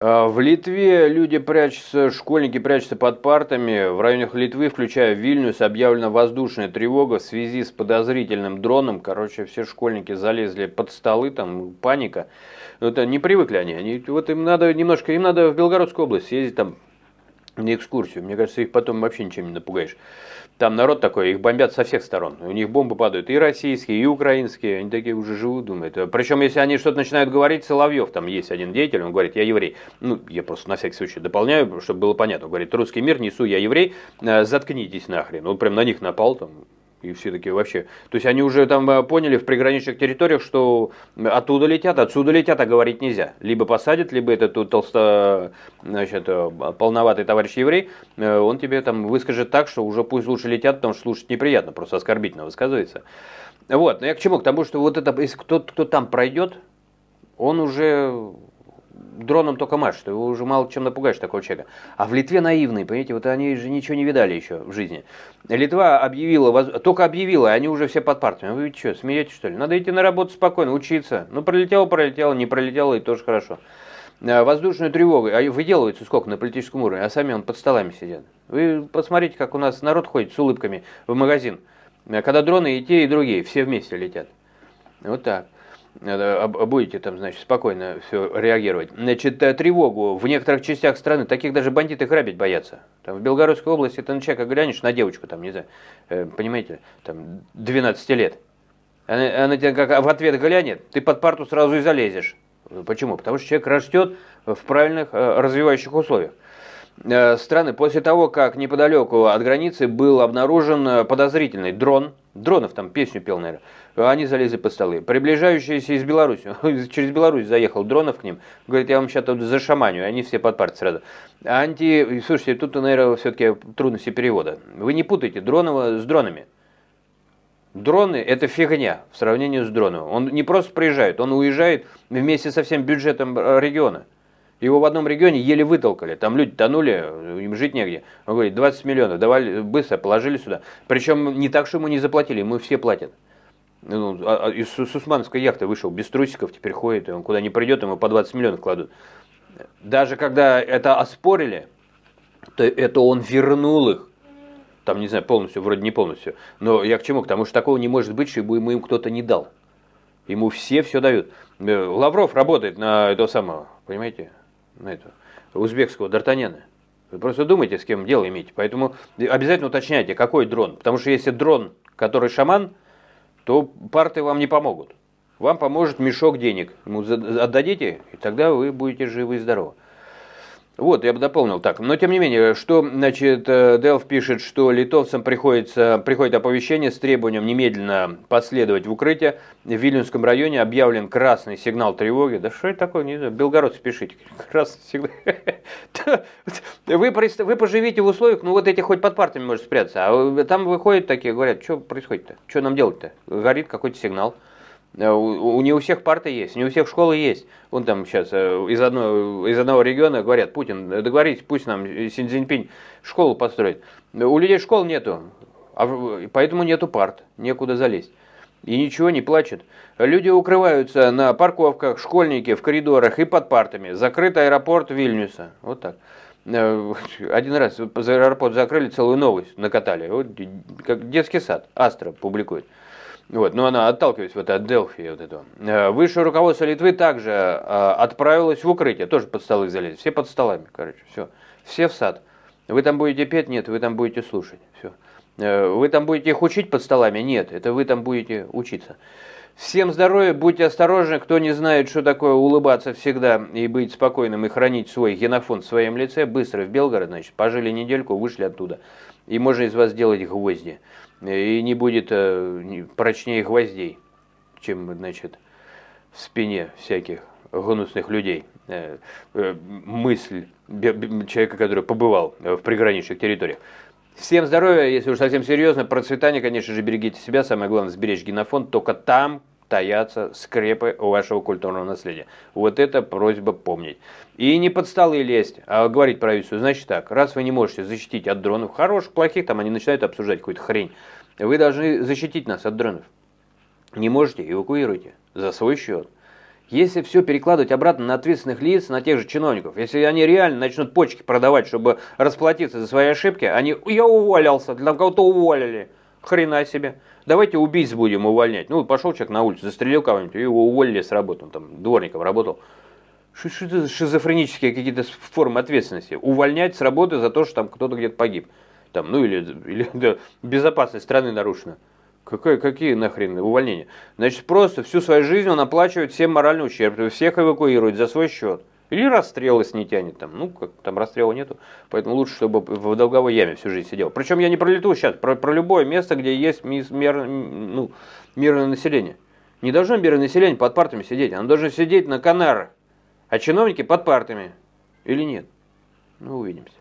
В Литве люди прячутся, школьники прячутся под партами. В районах Литвы, включая Вильнюс, объявлена воздушная тревога в связи с подозрительным дроном. Короче, все школьники залезли под столы, там паника. Это не привыкли они. Вот им надо немножко, им надо в Белгородскую область съездить там на экскурсию. Мне кажется, их потом вообще ничем не напугаешь. Там народ такой, их бомбят со всех сторон. У них бомбы падают и российские, и украинские. Они такие уже живут, думают. Причем, если они что-то начинают говорить, Соловьев, там есть один деятель, он говорит, я еврей. Ну, я просто на всякий случай дополняю, чтобы было понятно. Он говорит, русский мир несу, я еврей, заткнитесь нахрен. Он прям на них напал там. И все такие вообще. То есть они уже там поняли в приграничных территориях, что оттуда летят, отсюда летят, а говорить нельзя. Либо посадят, либо этот значит, полноватый товарищ еврей, он тебе там выскажет так, что уже пусть лучше летят, потому что слушать неприятно, просто оскорбительно высказывается. Вот, но я к чему? К тому, что вот это, если кто там пройдет, он уже дроном только машет, его уже мало чем напугаешь такого человека. А в Литве наивные, понимаете, вот они же ничего не видали еще в жизни. Литва объявила, только объявила, они уже все под партиями. Вы что, смеетесь что ли? Надо идти на работу спокойно, учиться. Ну, пролетело, не пролетело, и тоже хорошо. Воздушную тревогу, а выделывается сколько на политическом уровне, а сами он под столами сидят. Вы посмотрите, как у нас народ ходит с улыбками в магазин. Когда дроны и те, и другие, все вместе летят. Вот так. Будете там, значит, спокойно все реагировать. Значит, тревогу в некоторых частях страны, таких даже бандиты грабить боятся. Там в Белгородской области ты на человека глянешь, на девочку, там, не знаю, понимаете, там, 12 лет. Она тебя как в ответ глянет, ты под парту сразу и залезешь. Почему? Потому что человек растет в правильных развивающих условиях страны. После того, как неподалеку от границы был обнаружен подозрительный дрон, дронов там песню пел, наверное, они залезли под столы. Приближающиеся из Беларуси, через Беларусь заехал дронов к ним, говорит, я вам сейчас тут зашаманю, они все под парт сразу. Слушайте, тут, наверное, все-таки трудности перевода. Вы не путайте дронов с дронами. Дроны – это фигня в сравнении с дроном. Он не просто приезжает, он уезжает вместе со всем бюджетом региона. Его в одном регионе еле вытолкали, там люди тонули, им жить негде. Он говорит, 20 миллионов, давали быстро, положили сюда. Причем не так, что ему не заплатили, ему все платят. Из Сусмановской яхты вышел без трусиков, теперь ходит, он куда не придет, ему по 20 миллионов кладут. Даже когда это оспорили, то это он вернул их. Там, не знаю, полностью, вроде не полностью. Но я к чему? К тому, что такого не может быть, чтобы ему им кто-то не дал. Ему все дают. Лавров работает на этого самого, понимаете? На этого узбекского Д'Артаньяна. Вы просто думайте, с кем дело имеете. Поэтому обязательно уточняйте, какой дрон. Потому что если дрон, который шаман, то парты вам не помогут. Вам поможет мешок денег. Ему отдадите, и тогда вы будете живы и здоровы. Вот, я бы дополнил так. Но, тем не менее, что, значит, Делф пишет, что литовцам приходит оповещение с требованием немедленно последовать в укрытие. В Вильнюсском районе объявлен красный сигнал тревоги. Да что это такое? Не знаю, белгородцы пишите. Красный сигнал. Вы поживите в условиях, ну вот эти хоть под партами может спрятаться. А там выходят такие, говорят, что происходит-то? Что нам делать-то? Горит какой-то сигнал. Не у всех парты есть, не у всех школы есть. Вон там сейчас из одного региона говорят, Путин, договоритесь, пусть нам Си Цзиньпинь школу построит. У людей школ нету, поэтому нету парт, некуда залезть. И ничего, не плачут. Люди укрываются на парковках, школьники в коридорах и под партами. Закрыт аэропорт Вильнюса. Вот так. Один раз за аэропорт закрыли, целую новость накатали. Вот, как детский сад, Астра публикует. Вот, но она отталкивается вот от Делфи вот этого. Высшее руководство Литвы также отправилось в укрытие, тоже под столы залезть. Все под столами, короче, все. Все в сад. Вы там будете петь? Нет, вы там будете слушать. Все. Вы там будете их учить под столами? Нет, это вы там будете учиться. Всем здоровья, будьте осторожны, кто не знает, что такое улыбаться всегда и быть спокойным и хранить свой генофонд в своем лице, быстро в Белгород, значит, пожили недельку, вышли оттуда. И можно из вас сделать гвозди. И не будет прочнее гвоздей, чем, значит, в спине всяких гнусных людей. Мысль человека, который побывал в приграничных территориях. Всем здоровья, если уж совсем серьезно, процветания, конечно же, берегите себя, самое главное, сберечь генофонд, только там таятся скрепы вашего культурного наследия. Вот это просьба помнить. И не под столы лезть, а говорить правительству, значит так, раз вы не можете защитить от дронов, хороших, плохих, там они начинают обсуждать какую-то хрень, вы должны защитить нас от дронов. Не можете, эвакуируйте за свой счет. Если все перекладывать обратно на ответственных лиц, на тех же чиновников, если они реально начнут почки продавать, чтобы расплатиться за свои ошибки, они «я уволился», для кого-то уволили. Хрена себе. Давайте убийц будем увольнять. Ну, пошел человек на улицу, застрелил кого-нибудь, и его уволили с работы, он там дворником работал. Что это за шизофренические какие-то формы ответственности? Увольнять с работы за то, что там кто-то где-то погиб. Там, ну или да, безопасность страны нарушена. Какие нахрен увольнения? Значит, просто всю свою жизнь он оплачивает всем моральный ущерб, всех эвакуирует за свой счет. Или расстрел, если не тянет там. Ну, как там расстрела нету. Поэтому лучше, чтобы в долговой яме всю жизнь сидел. Причем я не про Литву сейчас, про любое место, где есть мирное население. Не должно мирное население под партами сидеть. Оно должно сидеть на Канарах. А чиновники под партами. Или нет? Ну, увидимся.